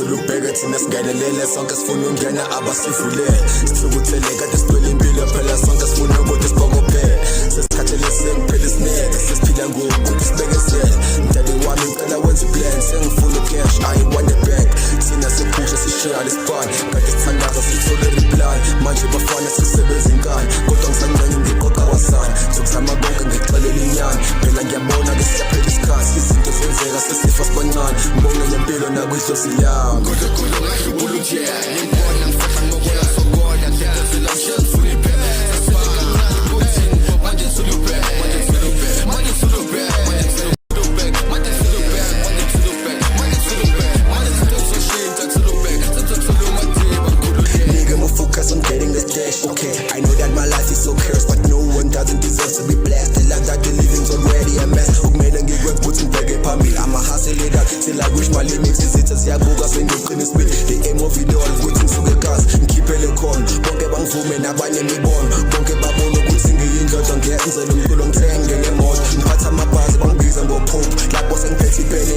thula ubheke thina singenelele sonke sifuna ungena abasivulele sithukuthele kade sitwele impilo phela sonke sifuna ukuthi sibokophele sesikhathele sekuphela isineke sesiphila ngokuthi sibekezele mdade wami ucela wenza iplan sengifuna ucash I want it back thina siphusha sishaya lesibhani kade sithandaza sithole reply manje bafana sisebenza inkani kodwa ngisancane ngiqoqa wasana sokuzama konke ngixelela inyani phela ngiyabona ke siyaphela isikhathi izinto zenzeka sesifa sibancane mbona ngempilo nakuyidlozi yami kodwa khuluma ngibuluthe ngibona ngifaka ngokona sokona thina silamshela sifuna iphela sasibaka ukuthi manje sulubhe manje sulubhe manje sulubhe manje sulubhe manje sulubhe manje sulubhe manje sulubhe manje sulubhe sulubhe sulubhe nigga more focus on getting the dash okay I know that my life is so cursed but no one doesn't deserve to be blessed the life that the living's already a mess ukumele ngikwenze ukuthi ngibheke phambili I'ma hustle it out till I reach my limits izitha ziyabuka sengiqina speed the aim of it all ukuthi ngisuke ekhasi ngikhiphele khona bonke bangivume nabanye imibono bonke babona ukuthi ngiyindoda ngiyenzela umculo ngithenge ngemoto ngiphatha amabhasi bangibiza ngophupho lapho sengiphethe ipeni